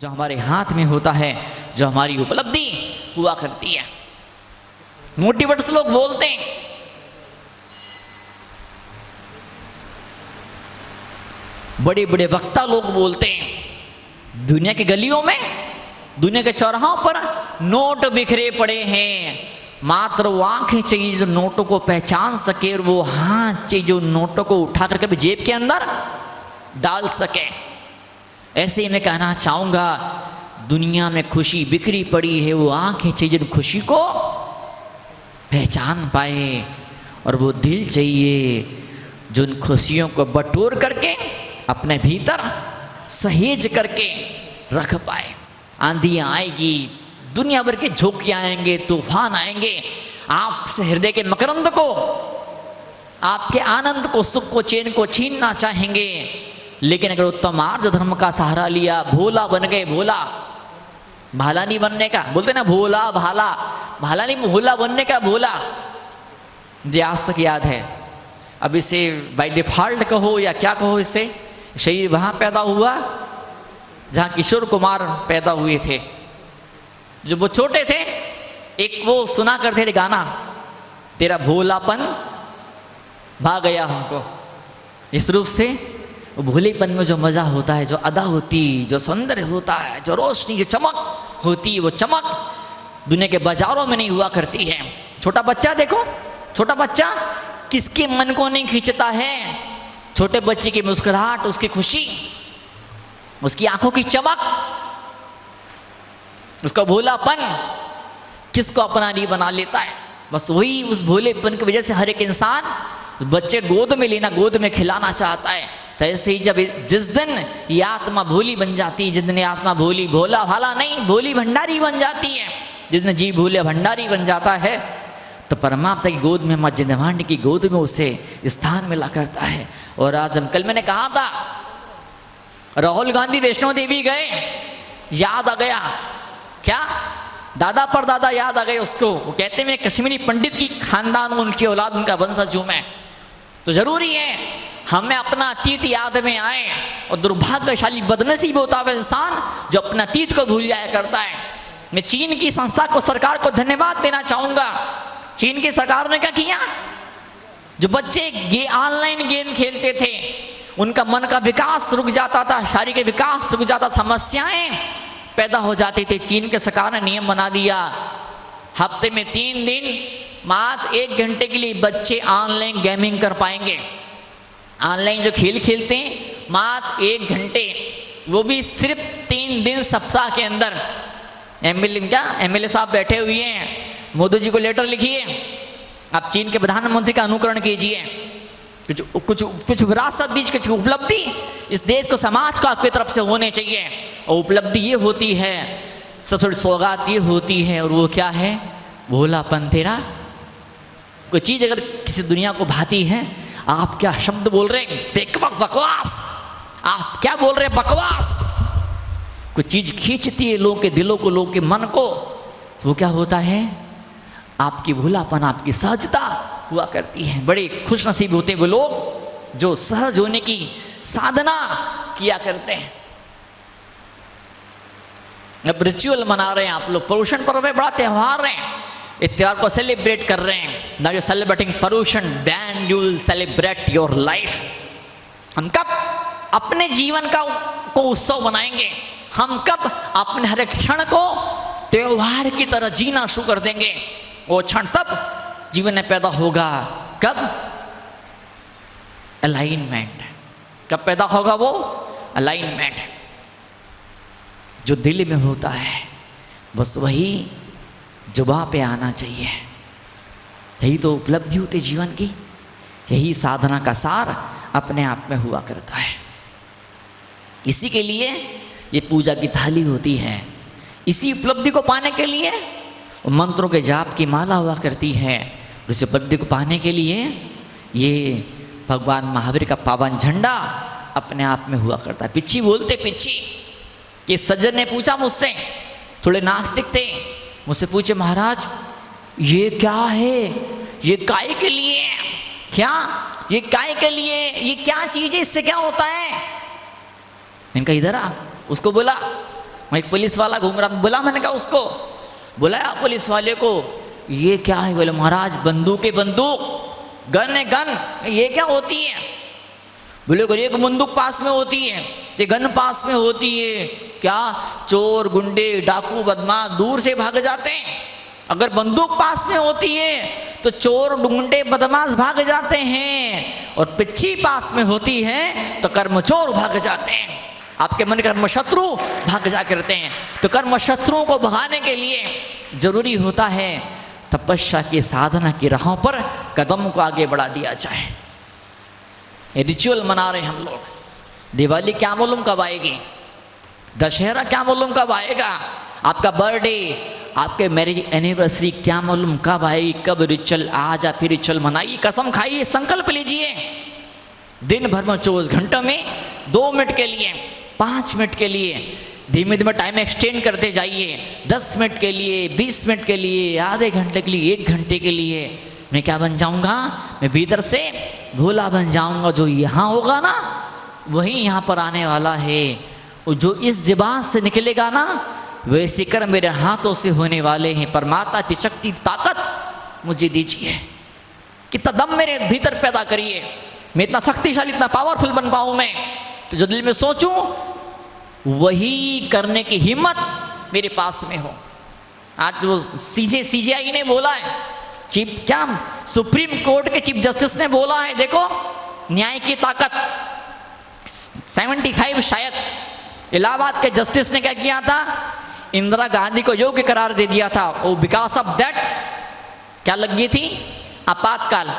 जो हमारे हाथ में होता है, जो हमारी उपलब्धि हुआ करती है। मोटिवेटर्स लोग बोलते हैं, बड़े बड़े वक्ता लोग बोलते हैं, दुनिया की गलियों में, दुनिया के चौराहों पर नोट बिखरे पड़े हैं, मात्र वो आंखें चाहिए जो नोटों को पहचान सके, और वो हाथ चाहिए जो नोटों को उठा कर कभी जेब के अंदर डाल सके। ऐसे ही मैं कहना चाहूंगा, दुनिया में खुशी बिखरी पड़ी है, वो आंखें चाहिए जो खुशी को पहचान पाए, और वो दिल चाहिए जो उन खुशियों को बटोर करके अपने भीतर सहेज करके रख पाए। आंधियां आएगी, दुनिया भर के झोंके आएंगे, तूफान आएंगे, आपसे हृदय के मकरंद को, आपके आनंद को, सुख को, चैन को छीनना चाहेंगे। लेकिन अगर उत्तम आर्य धर्म का सहारा लिया, भोला बन गए, भोला, भाला नहीं बनने का, बोलते ना भोला भाला, भाला नहीं, भोला बनने का भोला। मुझे आज तक याद है, अब इसे बाय डिफॉल्ट कहो या क्या कहो, इसे शरीर वहां पैदा हुआ जहां किशोर कुमार पैदा हुए थे। जब वो छोटे थे, एक वो सुना करते थे गाना, तेरा भोलापन भा गया हमको। इस रूप से वो भोलेपन में जो मजा होता है, जो अदा होती, जो सौंदर्य होता है, जो रोशनी, जो चमक होती है, वो चमक दुनिया के बाजारों में नहीं हुआ करती है। छोटा बच्चा देखो, छोटा बच्चा किसके मन को नहीं खींचता है? छोटे बच्चे की मुस्कुराहट, उसकी खुशी, उसकी आंखों की चमक, उसका भोलापन किसको अपना नहीं बना लेता है। बस वही उस भोलेपन की वजह से हर एक इंसान बच्चे गोद में लेना, गोद में खिलाना चाहता है। तो ऐसे ही जब जिस दिन ये आत्मा भोली बन जाती है, जिस दिन आत्मा भोली, भोला भाला नहीं, भोली भंडारी बन जाती है, जिस दिन जी भोले भंडारी बन जाता है, तो परमात्मा की गोद में, मां जिन्नवाणी की गोद में उसे स्थान मिला करता है। और आज हम, कल मैंने कहा था, राहुल गांधी वैष्णो देवी गए, याद आ गया, क्या दादा पर दादा याद आ गए उसको। वो कहते हैं मैं कश्मीरी पंडित की खानदान हूं, उनकी औलाद, उनका वंशज हूं मैं। तो जरूरी है हमें अपना अतीत याद में आए, और दुर्भाग्यशाली बदनसीब होता है इंसान जो अपना अतीत को भूल जाया करता है। मैं चीन की संस्था को, सरकार को धन्यवाद देना चाहूंगा। चीन की सरकार ने क्या किया, जो बच्चे ऑनलाइन गेम खेलते थे, उनका मन का विकास रुक जाता था, शारीरिक विकास रुक जाता, समस्याएं पैदा हो जाती थी। चीन के सरकार ने नियम बना दिया, हफ्ते में 3 दिन मात्र 1 घंटे के लिए बच्चे ऑनलाइन गेमिंग कर पाएंगे। ऑनलाइन जो खेल खेलते हैं मात्र 1 घंटे, वो भी सिर्फ 3 दिन सप्ताह के अंदर। एमएलए साहब बैठे हुए हैं, मोदी जी को लेटर लिखिए, आप चीन के प्रधानमंत्री का अनुकरण कीजिए, कुछ विरासत दीजिए, कुछ उपलब्धि इस देश को, समाज को आपकी तरफ से होने चाहिए। और उपलब्धि ये होती है, सबसे बड़ी सौगात ये होती है, और वो क्या है, भोलापन तेरा। कोई चीज अगर किसी दुनिया को भाती है, आप क्या शब्द बोल रहे हैं, बकवास, आप क्या बोल रहे हैं, बकवास। कोई चीज खींचती है लोगों के दिलों को, लोगों के मन को, तो वो क्या होता है, आपकी भोलापन, आपकी सहजता हुआ करती है। बड़े खुश नसीब होते हैं वो लोग जो सहज होने की साधना किया करते हैं। अब रिचुअल मना रहे हैं आप लोग, पर्यूषण पर्व है, बड़ा त्योहार है, इस त्योहार को सेलिब्रेट कर रहे हैं। Now you celebrating Paryushan, then you will celebrate your life. हम कब अपने जीवन को उत्सव बनाएंगे, हम कब अपने हर एक क्षण को त्योहार की तरह जीना शुरू कर देंगे, वो क्षण तब जीवन में पैदा होगा। कब, अलाइनमेंट, कब पैदा होगा वो अलाइनमेंट, जो दिल में होता है, बस वही जुबां पे आना चाहिए। यही तो उपलब्धि होती जीवन की, यही साधना का सार अपने आप में हुआ करता है। इसी के लिए ये पूजा की थाली होती है, इसी उपलब्धि को पाने के लिए मंत्रों के जाप की माला हुआ करती है। उस उपलब्धि को पाने के लिए ये भगवान महावीर का पावन झंडा अपने आप में हुआ करता है। पिछी बोलते, पिछी कि सज्जन ने पूछा मुझसे, थोड़े नास्तिक थे, मुझसे पूछे महाराज ये क्या है, ये काय के लिए, क्या ये काय के लिए, ये क्या चीज है, इससे क्या होता है। इनका इधर आ, उसको बोला वहीं एक पुलिस वाला घूम रहा, बुला, मैंने कहा उसको, बुलाया पुलिस वाले को, ये क्या है? बोले महाराज बंदूक है बंदूक, गन है गन, ये क्या होती है? बोले एक बंदूक पास में होती है, ये गन पास में होती है। क्या? चोर गुंडे डाकू बदमाश दूर से भाग जाते हैं। अगर बंदूक पास में होती है तो चोर गुंडे बदमाश भाग जाते हैं, और पिच्छी पास में होती है तो कर्मचोर भाग जाते हैं। आपके मन कर्म शत्रु भाग जा करते हैं। तो कर्म शत्रुओं को भगाने के लिए जरूरी होता है तपस्या की साधना की राहों पर कदम को आगे बढ़ा दिया जाए। रिचुअल मना रहे हम लोग, दिवाली क्या मालूम कब आएगी, दशहरा क्या मालूम कब आएगा, आपका बर्थडे, आपके मैरिज एनिवर्सरी क्या मालूम कब आएगी, कब रिचुअल आज आप फिर रिचुअल मनाइए, कसम खाइए, संकल्प लीजिए। दिन भर में 24 घंटों में 2 मिनट के लिए, 5 मिनट के लिए, धीमे धीमे टाइम एक्सटेंड करते जाइए। 10 मिनट के लिए, 20 मिनट के लिए, आधे घंटे के लिए, 1 घंटे के लिए मैं क्या बन जाऊंगा? मैं भीतर से भोला बन जाऊंगा। जो यहाँ होगा ना वही यहाँ पर आने वाला है, और जो इस ज़बान से निकलेगा ना वैसे कर्म मेरे हाथों से होने वाले हैं। परमात्मा की शक्ति ताकत मुझे दीजिए, कितना दम मेरे भीतर पैदा करिए, मैं इतना शक्तिशाली, इतना पावरफुल बन पाऊँ मैं। तो जो दिल में सोचूं वही करने की हिम्मत मेरे पास में हो। आज वो सीजेआई ने बोला है, सुप्रीम कोर्ट के चीफ जस्टिस ने बोला है, देखो न्याय की ताकत। 75 शायद इलाहाबाद के जस्टिस ने क्या किया था, इंदिरा गांधी को योग्य करार दे दिया था। वो बिकॉज ऑफ दैट क्या लग गई थी? आपातकाल,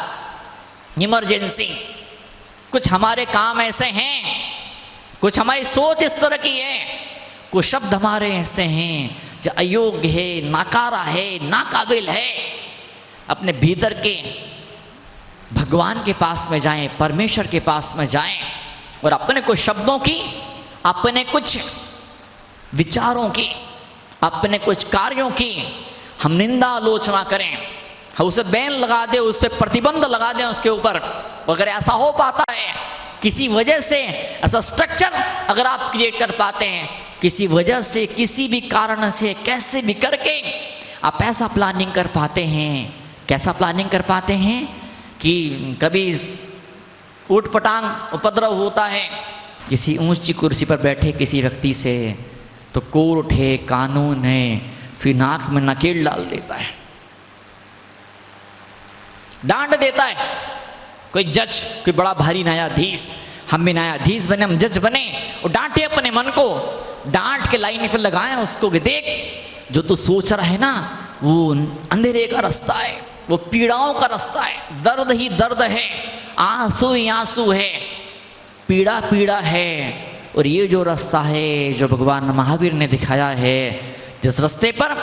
इमरजेंसी। कुछ हमारे काम ऐसे हैं, कुछ हमारी सोच इस तरह की है, कुछ शब्द हमारे ऐसे हैं जो अयोग्य है, नाकारा है, नाकाबिल है। अपने भीतर के भगवान के पास में जाएं, परमेश्वर के पास में जाएं, और अपने कुछ शब्दों की, अपने कुछ विचारों की, अपने कुछ कार्यों की हम निंदा आलोचना करें, हम उसे बैन लगा दें, उस पर प्रतिबंध लगा दें उसके ऊपर। अगर ऐसा हो पाता है, किसी वजह से ऐसा स्ट्रक्चर अगर आप क्रिएट कर पाते हैं, किसी वजह से, किसी भी कारण से, कैसे भी करके आप ऐसा प्लानिंग कर पाते हैं, कैसा प्लानिंग कर पाते हैं कि कभी ऊट पटांग उपद्रव होता है किसी ऊंची कुर्सी पर बैठे किसी व्यक्ति से, तो कोर्ट है, कानून है, उसकी नाक में नकेल डाल देता है, डांट देता है। कोई जज, कोई बड़ा भारी न्यायाधीश, हम भी न्यायाधीश बने, हम जज बने, और डांटे अपने मन को, डांट के लाइन पे लगाए उसको कि देख जो तू सोच रहा है ना वो अंधेरे का रास्ता है, वो पीड़ाओं का रास्ता है, दर्द ही दर्द है, आंसू ही आंसू है, पीड़ा पीड़ा है। और ये जो रास्ता है जो भगवान महावीर ने दिखाया है, जिस रास्ते पर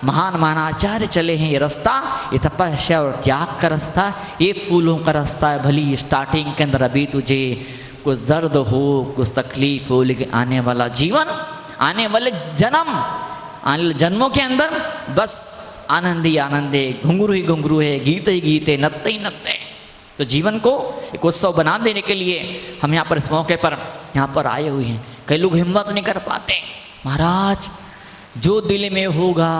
महान महानाचार्य चले हैं, ये रास्ता, ये तपस्या और त्याग का रास्ता, ये फूलों का रास्ता है। भली स्टार्टिंग के अंदर अभी तुझे कुछ दर्द हो, कुछ तकलीफ हो, लेकिन आने वाला जीवन, आने वाले जन्म, आने वाले जन्मों के अंदर बस आनंद ही आनंद है, घुंघरू ही घुंघरू है, गीत ही गीत है, नत्ते ही नत्ते है। तो जीवन को एक उत्सव बना देने के लिए हम यहाँ पर इस मौके पर यहाँ पर आए हुए हैं। कई लोग हिम्मत नहीं कर पाते, महाराज जो दिल में होगा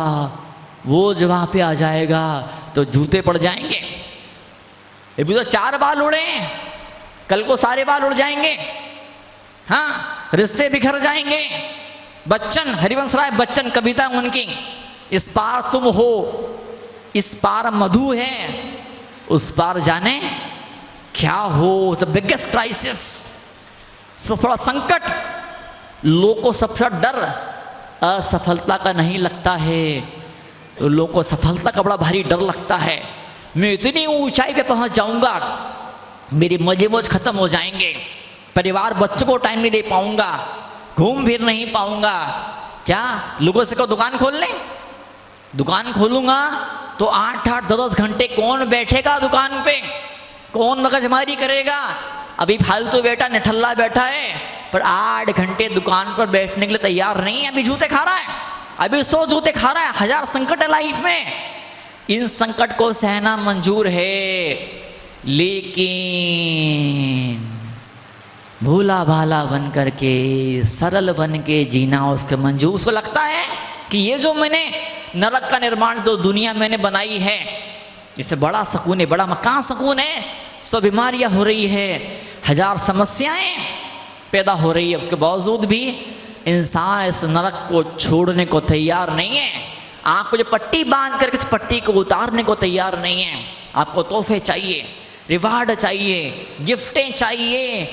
वो जब वहाँ पे आ जाएगा तो जूते पड़ जाएंगे। अभी तो 4 बाल उड़े, कल को सारे बाल उड़ जाएंगे। हाँ, रिश्ते बिखर जाएंगे। बच्चन, हरिवंश राय बच्चन कविता उनकी, इस पार तुम हो, इस पार मधु है, उस पार जाने क्या हो। बिगेस्ट क्राइसिस, सबसे बड़ा संकट, लोगों को सबसे डर असफलता का नहीं लगता है, लोगों को सफलता का बड़ा भारी डर लगता है। मैं इतनी ऊंचाई पे पहुंच जाऊंगा, मेरे मजे मौज खत्म हो जाएंगे, परिवार बच्चों को टाइम नहीं दे पाऊंगा, घूम फिर नहीं पाऊंगा। क्या लोगों से कहो दुकान खोल लें, दुकान खोलूंगा तो 8-8, 10-10 घंटे कौन बैठेगा दुकान पे, कौन मगजमारी करेगा। अभी फालतू बैठा, निठल्ला बैठा है, पर 8 घंटे दुकान पर बैठने के लिए तैयार नहीं है, अभी जूते खा रहा है, अभी 100 जूते खा रहा है। 1000 संकट है लाइफ में, इन संकट को सहना मंजूर है, लेकिन भोला भाला बन करके, सरल बन के जीना उसके मंजूर। उसको लगता है कि ये जो मैंने नरक का निर्माण जो दुनिया मैंने बनाई है, इससे बड़ा सुकून है, बड़ा मकान सुकून है। सौ बीमारियां हो रही है, हजार समस्याएं पैदा हो रही है, उसके बावजूद भी इंसान इस नरक को छोड़ने को तैयार नहीं है। आपको जो पट्टी बांध करके इस पट्टी को उतारने को तैयार नहीं है। आपको तोहफे चाहिए, रिवार्ड चाहिए, गिफ्टें चाहिए,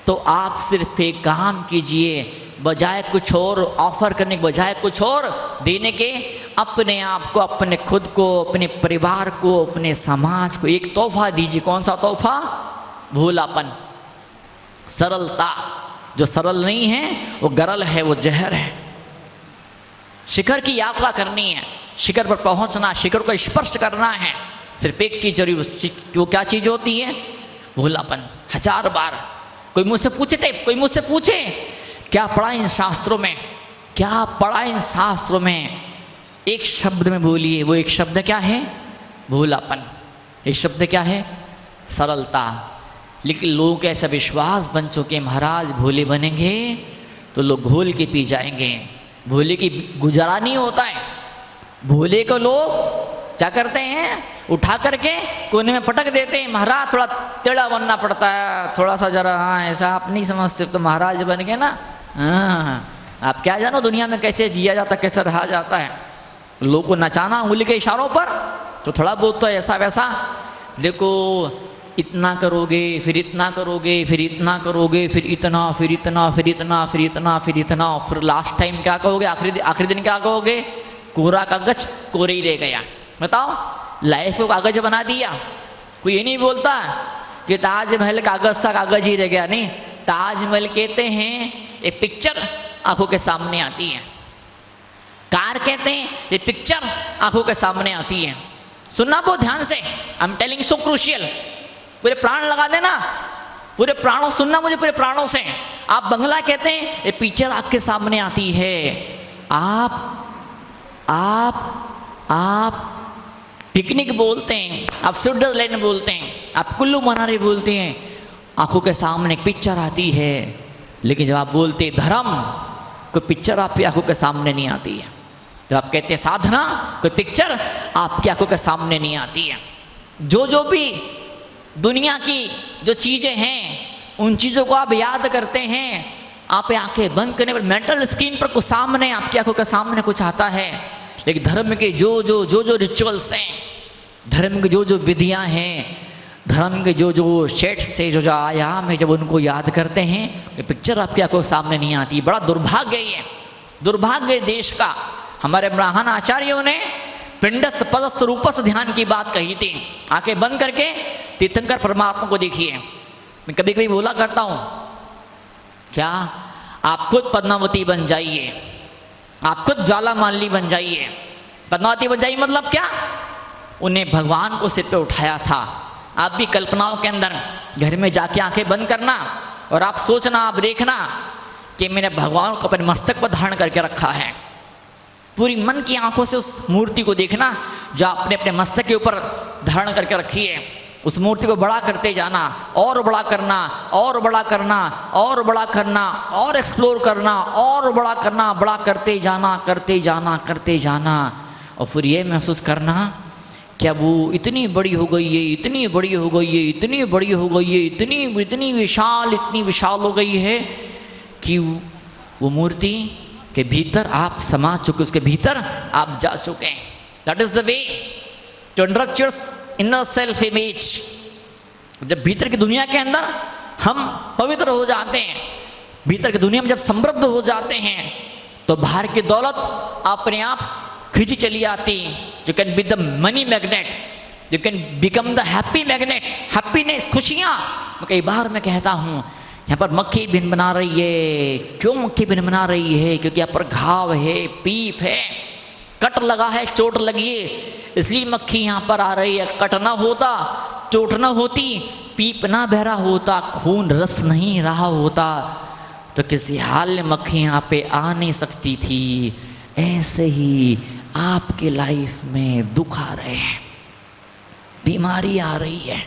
तो आप सिर्फ एक काम कीजिए, बजाय कुछ और ऑफर करने के बजाय कुछ और देने के, अपने आप को, अपने खुद को, अपने परिवार को, अपने समाज को एक तोहफा दीजिए। कौन सा तोहफा? भोलापन, सरलता। जो सरल नहीं है वो गरल है, वो जहर है। शिखर की यात्रा करनी है, शिखर पर पहुंचना, शिखर को स्पर्श करना है, सिर्फ एक चीज जरूरी, वो क्या चीज होती है? भोलापन। हजार बार कोई मुझसे पूछे क्या पढ़ा इन शास्त्रों में, क्या पढ़ा इन शास्त्रों में, एक शब्द में बोलिए, वो एक शब्द क्या है? भोलापन। एक शब्द क्या है? सरलता। लेकिन लोगों के ऐसा विश्वास बन चुके, महाराज भोले बनेंगे तो लोग घोल के पी जाएंगे, भोले की गुजारा नहीं होता है। भोले को लोग क्या करते हैं? उठा करके कोने में पटक देते हैं। महाराज थोड़ा टेढ़ा बनना पड़ता है, थोड़ा सा जरा, हाँ ऐसा आप नहीं समझते तो महाराज बन गए ना। हाँ, आप क्या जानो दुनिया में कैसे जिया जाता, कैसे रहा जाता है। लोगों को नचाना उंगली के इशारों पर, तो थोड़ा बहुत तो ऐसा वैसा, देखो इतना करोगे, फिर इतना करोगे, फिर इतना करोगे, फिर इतना, फिर इतना, फिर इतना, फिर इतना, फिर इतना, फिर लास्ट टाइम क्या कहोगे? आखिरी दिन क्या कहोगे? कोरा कागज कोरे ही रह गया। बताओ, लाइफ को कागज बना दिया। कोई ये नहीं बोलता कि ताजमहल कागज सा कागज ही रह गया। नहीं, ताजमहल कहते हैं एक पिक्चर आंखों के सामने आती है। कार कहते हैं ये पिक्चर आंखों के सामने आती है। सुनना बहुत ध्यान से, I am telling so crucial. पूरे प्राण लगा देना, पूरे प्राणों सुनना मुझे, पूरे प्राणों से। आप बंगला कहते हैं ये पिक्चर आंख के सामने आती है। आप पिकनिक बोलते हैं, आप स्विट्जरलैंड बोलते हैं, आप कुल्लू मनाली बोलते हैं, आंखों के सामने एक पिक्चर आती है। लेकिन जब आप बोलते धर्म, कोई पिक्चर आपकी आंखों के सामने नहीं आती है। जब आप कहते साधना, कोई पिक्चर आपकी आंखों के सामने नहीं आती है। जो भी दुनिया की जो चीज़ें हैं, उन चीज़ों को आप याद करते हैं, आप आंखें बंद करने पर मेंटल स्क्रीन पर कुछ सामने, आपकी आंखों के सामने कुछ आता है। लेकिन धर्म के जो रिचुअल्स हैं, धर्म की जो विधियां हैं, धर्म के जो शेड्स से जो आयाम है, जब उनको याद करते हैं, ये पिक्चर आपकी आंखों के सामने नहीं आती। बड़ा दुर्भाग्य है, दुर्भाग्य देश का। हमारे ब्राह्मण आचार्यों ने पिंडस्थ पदस्थ रूपस्थ ध्यान की बात कही थी। आंखें बंद करके तीर्थंकर परमात्मा को देखिए। मैं कभी कभी बोला करता हूँ, क्या आप खुद पद्मावती बन जाइए, आप खुद ज्वालामाली बन जाइए। पद्मावती बन जाइए मतलब क्या? उन्हें भगवान को सिर पे उठाया था। आप भी कल्पनाओं के अंदर घर में जाके आंखें बंद करना और आप सोचना, आप देखना कि मैंने भगवान को अपने मस्तक पर धारण करके रखा है। पूरी मन की आंखों से उस मूर्ति को देखना जो आपने अपने मस्तक के ऊपर धारण करके रखी है। उस मूर्ति को बड़ा करते जाना, और बड़ा करना, और बड़ा करना, और बड़ा करना, और एक्सप्लोर करना, और बड़ा करना, बड़ा करते जाना, करते जाना, करते जाना। और फिर ये महसूस करना क्या वो इतनी बड़ी हो गई है, इतनी बड़ी हो गई है, इतनी बड़ी हो गई है, इतनी विशाल हो गई है कि वो मूर्ति के भीतर आप समा चुके, उसके भीतर आप जा चुके हैं। That is the way to induct your inner self image. जब भीतर की दुनिया के अंदर हम पवित्र हो जाते हैं, भीतर की दुनिया में जब समृद्ध हो जाते हैं, तो बाहर की दौलत अपने आप खींची चली आती। You can be the money magnet, you can become the happy magnet. Happiness, खुशियाँ। कई बार मैं कहता हूँ यहाँ पर मक्खी भिन बना रही है। क्यों मक्खी भिन बना रही है? क्योंकि यहाँ पर घाव है, पीप है, कट लगा है, चोट लगी है, इसलिए मक्खी यहाँ पर आ रही है। कट ना होता, चोट ना होती, पीप ना बह रहा होता, खून रस नहीं रहा होता, तो किसी हाल में मक्खी यहाँ पे आ नहीं सकती थी। ऐसे ही आपके लाइफ में दुख आ रहे हैं, बीमारी आ रही है,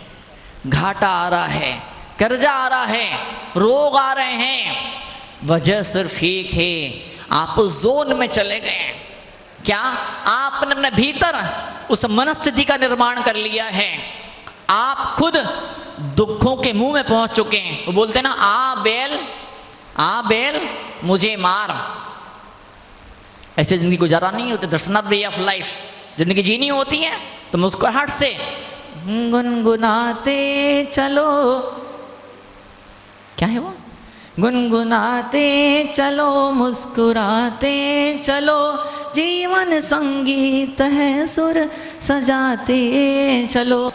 घाटा आ रहा है, कर्जा आ रहा है, रोग आ रहे हैं, वजह सिर्फ एक है, आप उस जोन में चले गए। क्या आपने अपने भीतर उस मनस्थिति का निर्माण कर लिया है? आप खुद दुखों के मुंह में पहुंच चुके हैं। वो बोलते हैं ना, आ बेल मुझे मार। ऐसे जिंदगी गुजारा नहीं होती। That's not way of life. जिंदगी जीनी होती है तो मुस्कुराहट से गुनगुनाते चलो। क्या है वो? गुनगुनाते चलो, मुस्कुराते चलो, जीवन संगीत है, सुर सजाते चलो।